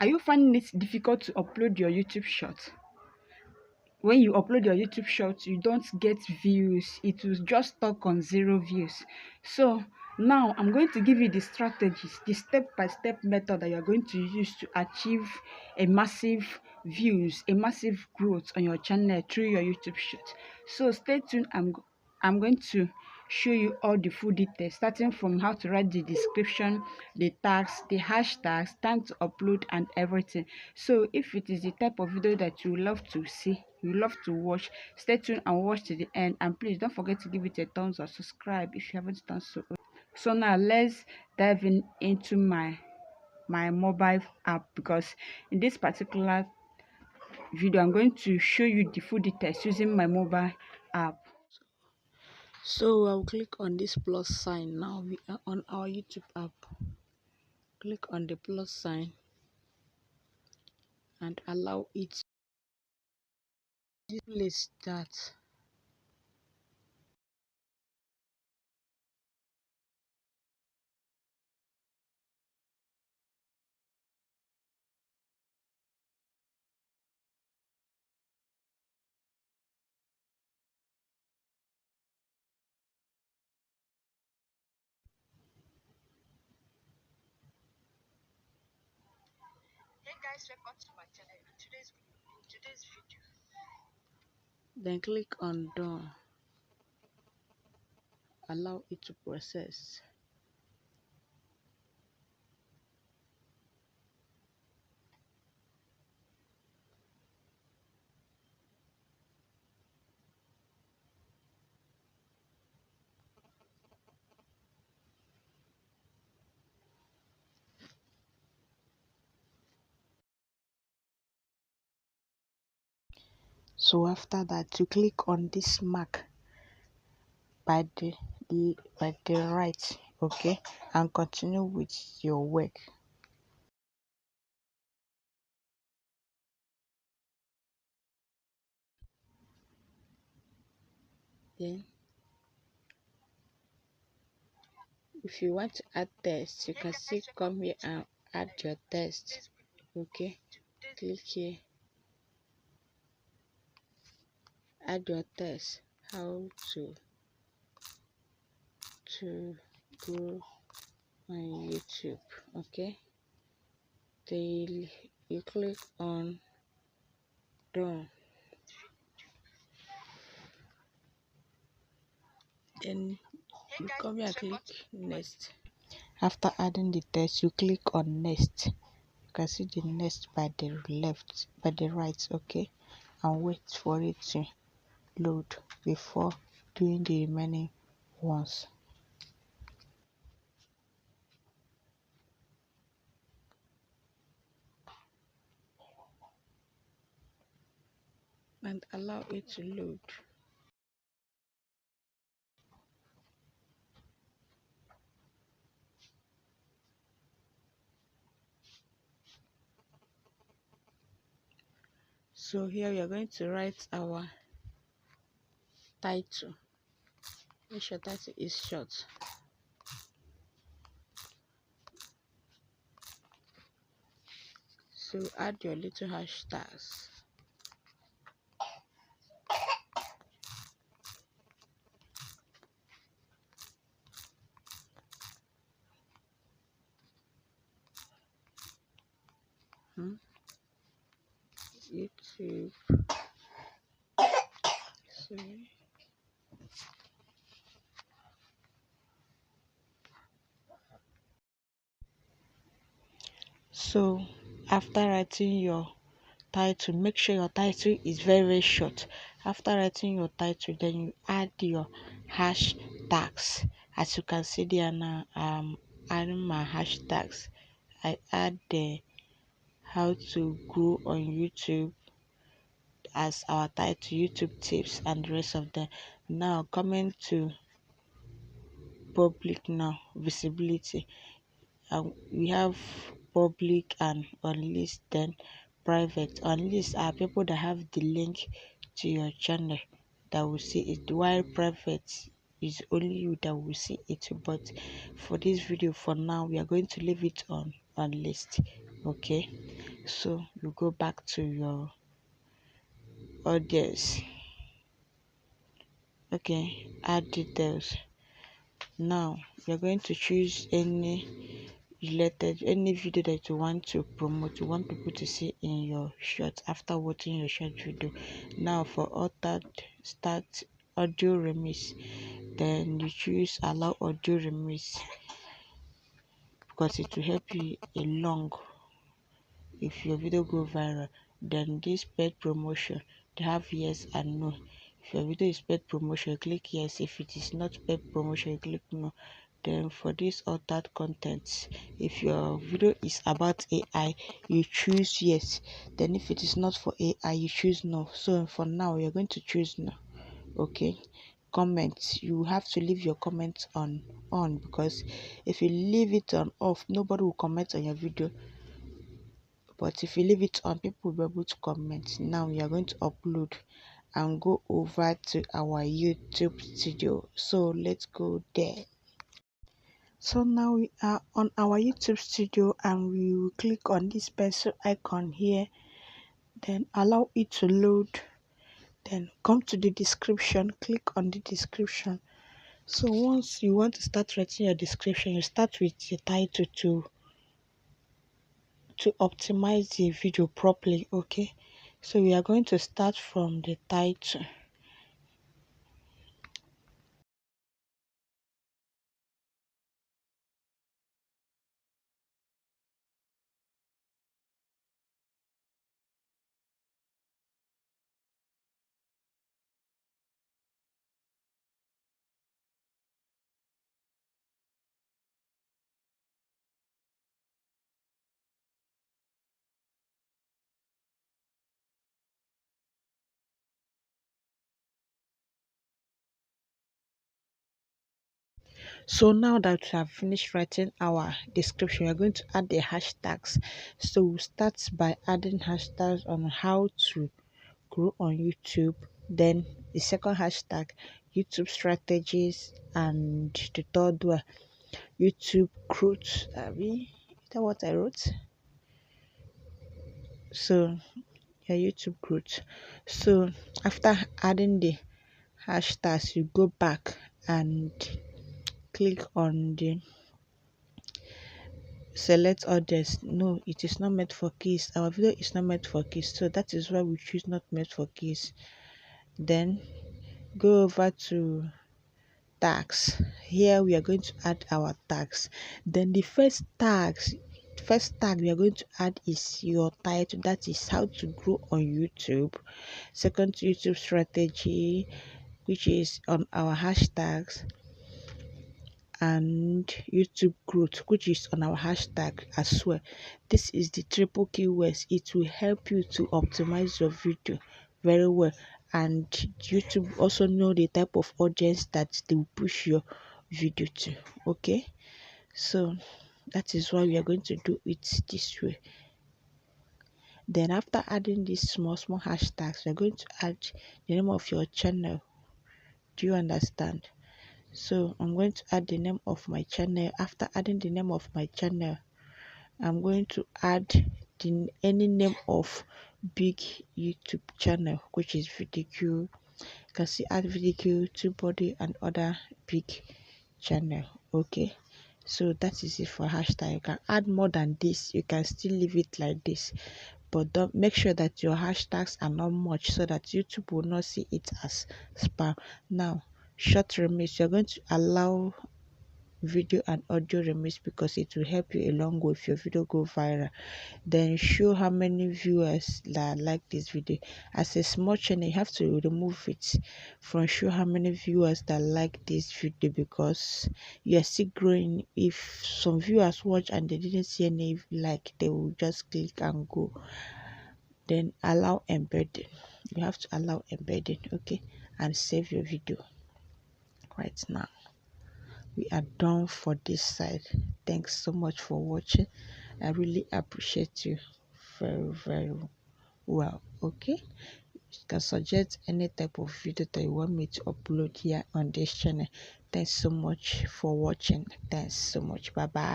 Are you finding it difficult to upload your YouTube short? When you upload your YouTube shorts, you don't get views. It will just talk on 0 views. So now I'm going to give you the strategies, the step-by-step method that you're going to use to achieve a massive views, a massive growth on your channel through your YouTube shorts. So stay tuned. I'm going to show you all the full details, starting from how to write the description, the tags, the hashtags, time to upload, and everything. So if it is the type of video that you love to see, you love to watch, stay tuned and watch to the end. And please don't forget to give it a thumbs up, subscribe if you haven't done so. So now let's dive into my mobile app, because in this particular video I'm going to show you the full details using my mobile app. So I'll click on this plus sign. Now we are on our YouTube app. Click on the plus sign and allow it to display start. Hey guys, welcome to my channel. In today's video, then click on done. Allow it to process. So after that, you click on this mark by the right, okay, and continue with your work. Then if you want to add text, you can still come here and add your text. Okay, click here, add your text. How to grow on YouTube. Okay, then you click on done. Then you come here and click next. After adding the text, you click on next. You can see the next by the right, okay, and wait for it to load before doing the remaining ones. And allow it to load. So here we are going to write our title. Make sure title is short. So add your little hashtags. YouTube. Sorry. So after writing your title, make sure your title is very short. After writing your title, then you add your hashtags. As you can see there now, adding my hashtags. I add the how to grow on YouTube as our title, YouTube tips, and the rest of them. Now coming to public, now visibility, we have public and unlist, then private. Unlist are people that have the link to your channel that will see it, while private is only you that will see it. But for this video, for now, we are going to leave it on unlist. Okay, So you go back to your audience. Okay, add details. Now you're going to choose any video that you want to promote, you want people to see in your short after watching your short video. Now for altered start audio remix, then you choose allow audio remix because it will help you along if your video go viral. Then this paid promotion, they have yes and no. If your video is paid promotion, click yes. If it is not paid promotion, click no. Then for this altered content, if your video is about AI, you choose yes. Then if it is not for AI, you choose no. So for now, you're going to choose no. Okay. Comments, you have to leave your comments on because if you leave it on off, nobody will comment on your video. But if you leave it on, people will be able to comment. Now we are going to upload and go over to our YouTube studio. So let's go there. So now we are on our YouTube studio and we will click on this pencil icon here, then allow it to load, then come to the description, click on the description. So once you want to start writing your description, you start with the title to optimize the video properly. Okay, so we are going to start from the title. So now that we have finished writing our description, we're going to add the hashtags. So we'll start by adding hashtags on how to grow on YouTube. Then the second hashtag, YouTube strategies, and the third one, YouTube growth. Is that what I wrote? So yeah, YouTube growth. So after adding the hashtags, you go back and click on the select audience. No, it is not meant for kids. Our video is not meant for kids, so that is why we choose not meant for kids. Then go over to tags. Here we are going to add our tags. Then the first tag we are going to add is your title, that is how to grow on YouTube. Second, YouTube strategy, which is on our hashtags, and YouTube growth, which is on our hashtag as well. This is the triple keywords. It will help you to optimize your video very well, and YouTube also know the type of audience that they will push your video to. Okay, so that is why we are going to do it this way. Then after adding these small hashtags, we're going to add the name of your channel. Do you understand? So I'm going to add the name of my channel. After adding the name of my channel, I'm going to add any name of big YouTube channel, which is VDQ. You can see add VDQ, TubeBuddy, and other big channel. Okay, so that is it for hashtag. You can add more than this, you can still leave it like this, but don't make sure that your hashtags are not much so that YouTube will not see it as spam. Now short remix, you're going to allow video and audio remix because it will help you along with your video go viral. Then show how many viewers that like this video. As a small channel, you have to remove it from show how many viewers that like this video because you are still growing. If some viewers watch and they didn't see any like, they will just click and go. Then allow embedding, you have to allow embedding. Okay, and save your video. Right now we are done for this side. Thanks so much for watching. I really appreciate you very well. Okay, you can suggest any type of video that you want me to upload here on this channel. Thanks so much for watching. Thanks so much. Bye bye.